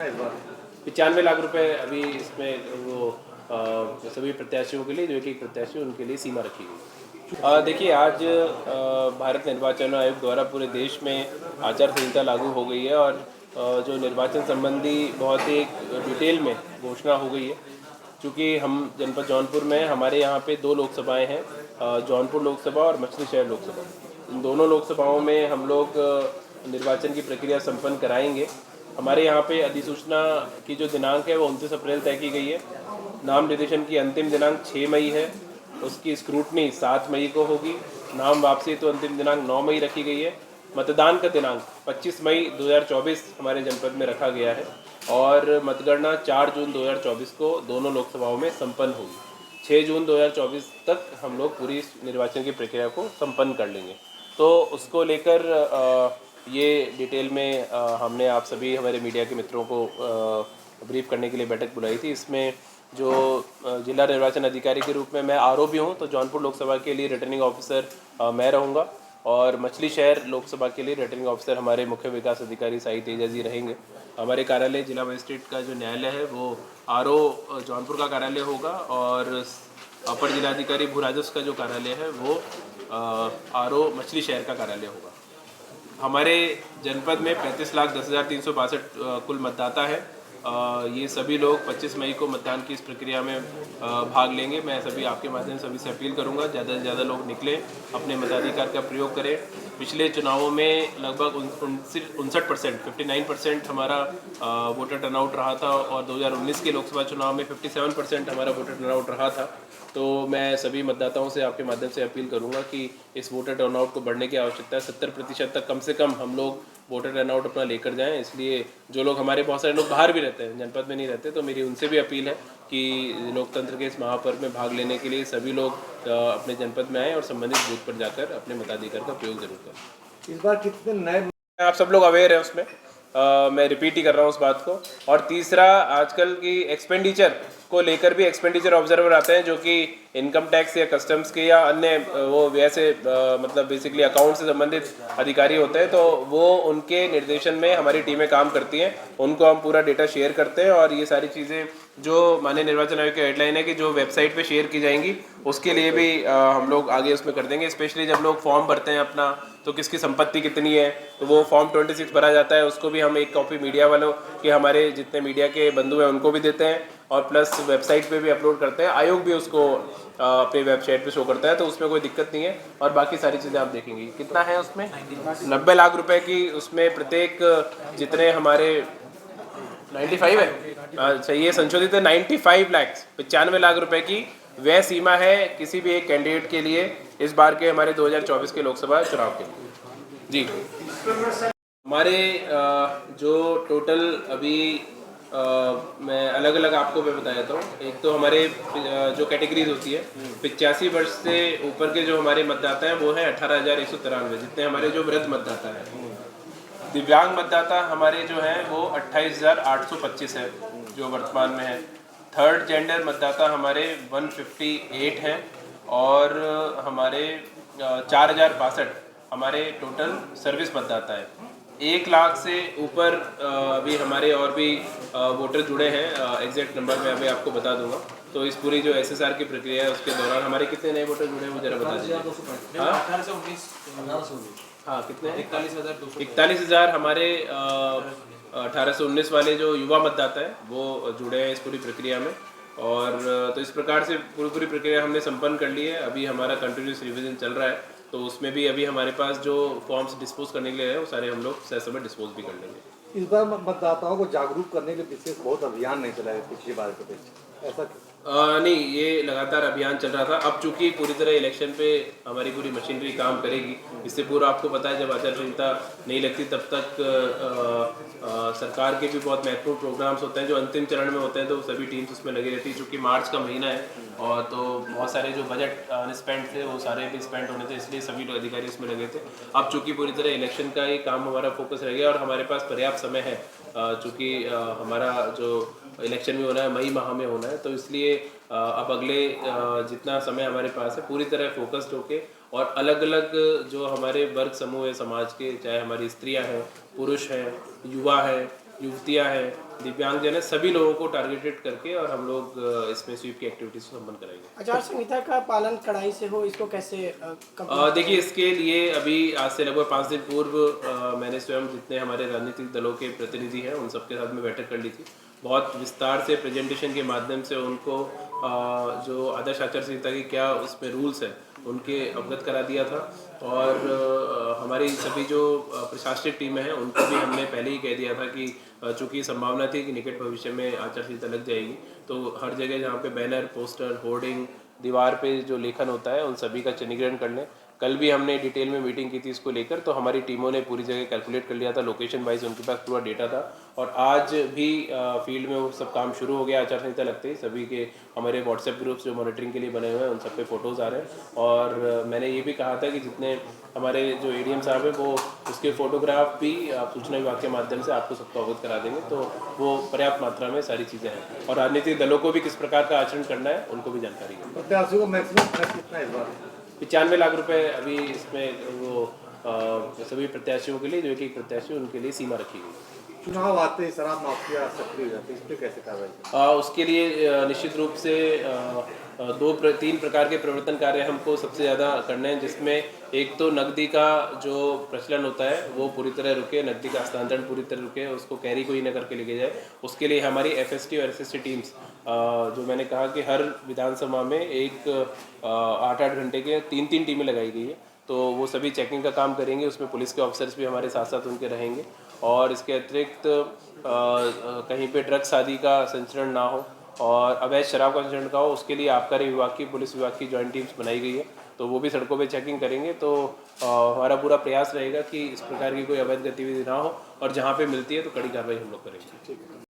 95 लाख रुपए अभी इसमें वो सभी प्रत्याशियों के लिए, जो एक प्रत्याशी उनके लिए सीमा रखी गई। देखिए, आज भारत निर्वाचन आयोग द्वारा पूरे देश में आचार संहिता लागू हो गई है और जो निर्वाचन संबंधी बहुत ही डिटेल में घोषणा हो गई है। चूँकि हम जनपद जौनपुर में, हमारे यहाँ पे 2 लोकसभाएं हैं, जौनपुर लोकसभा और मछली शहर लोकसभा। इन दोनों लोकसभाओं में हम लोग निर्वाचन की प्रक्रिया संपन्न कराएंगे। हमारे यहाँ पे अधिसूचना की जो दिनांक है वो 29 अप्रैल तय की गई है। नाम निर्देशन की अंतिम दिनांक 6 मई है। उसकी स्क्रूटनी 7 मई को होगी। नाम वापसी तो अंतिम दिनांक 9 मई रखी गई है। मतदान का दिनांक 25 मई 2024 हमारे जनपद में रखा गया है और मतगणना 4 जून 2024 को दोनों लोकसभाओं में संपन्न होगी। 6 जून 2024 तक हम लोग पूरी निर्वाचन की प्रक्रिया को संपन्न कर लेंगे। तो उसको लेकर ये डिटेल में हमने आप सभी हमारे मीडिया के मित्रों को ब्रीफ करने के लिए बैठक बुलाई थी। इसमें जो जिला निर्वाचन अधिकारी के रूप में मैं आरओ भी हूँ, तो जौनपुर लोकसभा के लिए रिटर्निंग ऑफिसर मैं रहूँगा और मछली शहर लोकसभा के लिए रिटर्निंग ऑफिसर हमारे मुख्य विकास अधिकारी साई तेजा जी रहेंगे। हमारे कार्यालय जिला मजिस्ट्रेट का जो न्यायालय है वो आरओ जौनपुर का कार्यालय होगा और अपर जिलाधिकारी भू राजस्व का जो कार्यालय है वो आरओ मछली शहर का कार्यालय होगा। हमारे जनपद में 35,10,362 कुल मतदाता है। ये सभी लोग 25 मई को मतदान की इस प्रक्रिया में भाग लेंगे। मैं सभी आपके माध्यम से सभी से अपील करूंगा, ज़्यादा से ज़्यादा लोग निकलें, अपने मताधिकार का प्रयोग करें। पिछले चुनावों में लगभग 59% 59% हमारा वोटर टर्नआउट रहा था और 2019 के लोकसभा चुनाव में 57% हमारा वोटर टर्नआउट रहा था। तो मैं सभी मतदाताओं से आपके माध्यम से अपील करूंगा कि इस वोटर टर्नआउट को बढ़ने की आवश्यकता है। 70% तक कम से कम हम लोग वोटर टर्नआउट अपना लेकर जाएं। इसलिए जो लोग, हमारे बहुत सारे लोग बाहर भी रहते हैं, जनपद में नहीं रहते, तो मेरी उनसे भी अपील है कि लोकतंत्र के इस महापर्व में भाग लेने के लिए सभी लोग अपने जनपद में आएँ और संबंधित बूथ पर जाकर अपने मताधिकार का प्रयोग जरूर करें। इस बार कितने नए, आप सब लोग अवेयर है उसमें, मैं रिपीट ही कर रहा हूँ उस बात को। और तीसरा, आजकल की एक्सपेंडिचर को लेकर भी एक्सपेंडिचर ऑब्जर्वर आते हैं जो कि इनकम टैक्स या कस्टम्स के या अन्य वो वैसे मतलब बेसिकली अकाउंट से संबंधित अधिकारी होते हैं, तो वो उनके निर्देशन में हमारी टीमें काम करती हैं। उनको हम पूरा डेटा शेयर करते हैं और ये सारी चीज़ें जो माननीय निर्वाचन आयोग की हेडलाइन है कि जो वेबसाइट पे शेयर की जाएंगी, उसके लिए भी हम लोग आगे उसमें कर देंगे। स्पेशली जब लोग फॉर्म भरते हैं अपना, तो किसकी संपत्ति कितनी है, तो वो फॉर्म 26 भरा जाता है, उसको भी हम एक कॉपी मीडिया वालों के, हमारे जितने मीडिया के बंधु हैं उनको भी देते हैं और प्लस वेबसाइट पे भी अपलोड करते हैं। आयोग भी उसको अपनी वेबसाइट पे शो करता है, तो उसमें कोई दिक्कत नहीं है। और बाकी सारी चीज़ें आप देखेंगे। कितना है उसमें 90 लाख रुपए की, उसमें प्रत्येक जितने हमारे 95 है, अच्छा ये संशोधित है, 95 लाख 95 लाख रुपए की वह सीमा है किसी भी एक कैंडिडेट के लिए इस बार के हमारे 2024 के लोकसभा चुनाव के लिए। जी, हमारे जो टोटल अभी मैं अलग अलग आपको मैं बता देता हूँ। एक तो हमारे जो कैटेगरीज होती है, 85 वर्ष से ऊपर के जो हमारे मतदाता हैं वो है 18,193, जितने हमारे जो वृद्ध मतदाता हैं। दिव्यांग मतदाता हमारे जो हैं वो 28,825 है जो वर्तमान में है। थर्ड जेंडर मतदाता हमारे 158 हैं और हमारे 4,062 हमारे टोटल सर्विस मतदाता है। 1 लाख से ऊपर अभी हमारे और भी वोटर जुड़े हैं। एग्जैक्ट नंबर मैं अभी आपको बता दूंगा। तो इस पूरी जो SSR की प्रक्रिया है उसके दौरान हमारे कितने नए वोटर जुड़े हैं वो जरा बता दीजिए। हाँ, 18 से 19 हाँ कितने? 41,000 हमारे 18 से 19 वाले जो युवा मतदाता है वो जुड़े हैं इस पूरी प्रक्रिया में। और तो इस प्रकार से पूरी प्रक्रिया हमने संपन्न कर ली है। अभी हमारा कंटिन्यूस रिवीजन चल रहा है, तो उसमें भी अभी हमारे पास जो फॉर्म्स डिस्पोज करने के लिए है वो सारे हम लोग समय डिस्पोज भी कर लेंगे। इस बार मतदाताओं को जागरूक करने के लिए विशेष बहुत अभियान नहीं चलाया पिछली बार के अपेक्षा, ऐसा नहीं, ये लगातार अभियान चल रहा था। अब चूंकि पूरी तरह इलेक्शन पे हमारी पूरी मशीनरी काम करेगी, इससे पूर्व आपको पता है जब आचार संहिता नहीं लगती तब तक सरकार के भी बहुत महत्वपूर्ण प्रोग्राम्स होते हैं जो अंतिम चरण में होते हैं, तो सभी टीम्स उसमें लगी रहती है। चूँकि मार्च का महीना है और तो बहुत सारे जो बजट अनस्पेंड थे वो सारे भी स्पेंड होने थे, इसलिए सभी अधिकारी इसमें लगे थे। अब चूँकि पूरी तरह इलेक्शन का ही काम हमारा फोकस रह गया और हमारे पास पर्याप्त समय है, चूँकि हमारा जो इलेक्शन भी होना है मई माह में होना है, तो इसलिए अब अगले जितना समय हमारे पास है पूरी तरह फोकस्ड होके और अलग अलग जो हमारे वर्ग समूह है समाज के, चाहे हमारी स्त्रियां हैं, पुरुष हैं, युवा हैं, युवतियाँ हैं, दिव्यांगजन है, सभी लोगों को टारगेटेड करके और हम लोग इसमें स्वीप की एक्टिविटीज़ को संपन्न कराएंगे। आचार संहिता का पालन कड़ाई से हो, इसको कैसे कंप्लीट देखिए, इसके लिए अभी आज से लगभग 5 दिन पूर्व मैंने स्वयं जितने हमारे राजनीतिक दलों के प्रतिनिधि हैं उन सबके साथ में बैठक कर ली थी। बहुत विस्तार से प्रेजेंटेशन के माध्यम से उनको जो आदर्श आचार संहिता की क्या उसमें रूल्स हैं उनके अवगत करा दिया था। और हमारी सभी जो प्रशासनिक टीमें हैं उनको भी हमने पहले ही कह दिया था कि चूँकि संभावना थी कि निकट भविष्य में आचार संहिता लग जाएगी, तो हर जगह जहाँ पे बैनर, पोस्टर, होर्डिंग, दीवार पे जो लेखन होता है उन सभी का चिन्हीकरण कर लें। कल भी हमने डिटेल में मीटिंग की थी इसको लेकर, तो हमारी टीमों ने पूरी जगह कैलकुलेट कर लिया था, लोकेशन वाइज उनके पास पूरा डेटा था। और आज भी फील्ड में वो सब काम शुरू हो गया आचार संहिता लगते ही। सभी के हमारे व्हाट्सएप ग्रुप्स जो मॉनिटरिंग के लिए बने हुए हैं उन सब पे फ़ोटोज़ आ रहे हैं। और मैंने ये भी कहा था कि जितने हमारे जो एडीएम साहब हैं वो उसके फ़ोटोग्राफ भी सूचना विभाग के माध्यम से आपको सबको अवगत करा देंगे, तो वो पर्याप्त मात्रा में सारी चीज़ें हैं। और राजनीतिक दलों को भी किस प्रकार का आचरण करना है उनको भी जानकारी है। प्रत्याशियों को मैक्सिमम खर्च कितना है इस बार? 95 लाख रुपए अभी इसमें वो सभी प्रत्याशियों के लिए, जो एक प्रत्याशी उनके लिए सीमा रखी गई। चुनाव आते ही शराब माफिया सक्रिय हो जाती है, इस पर कैसे कार्रवाई? उसके लिए निश्चित रूप से 3 प्रकार के प्रवर्तन कार्य हमको सबसे ज़्यादा करने हैं, जिसमें एक तो नकदी का जो प्रचलन होता है वो पूरी तरह रुके, नकदी का हस्तांतरण पूरी तरह रुके, उसको कैरी कोई न करके लेके जाए। उसके लिए हमारी एफएसटी और एसएसटी टीम्स, जो मैंने कहा कि हर विधानसभा में एक 8-8 घंटे के 3-3 टीमें लगाई गई है, तो वो सभी चेकिंग का काम करेंगे। उसमें पुलिस के ऑफिसर्स भी हमारे साथ साथ उनके रहेंगे। और इसके अतिरिक्त कहीं पे ड्रग्स आदि का संचरण ना हो और अवैध शराब का संचरण का हो, उसके लिए आबकारी विभाग की, पुलिस विभाग की जॉइंट टीम्स बनाई गई है, तो वो भी सड़कों पे चेकिंग करेंगे। तो हमारा पूरा प्रयास रहेगा कि इस प्रकार की कोई अवैध गतिविधि ना हो और जहाँ पे मिलती है तो कड़ी कार्रवाई हम लोग करेंगे।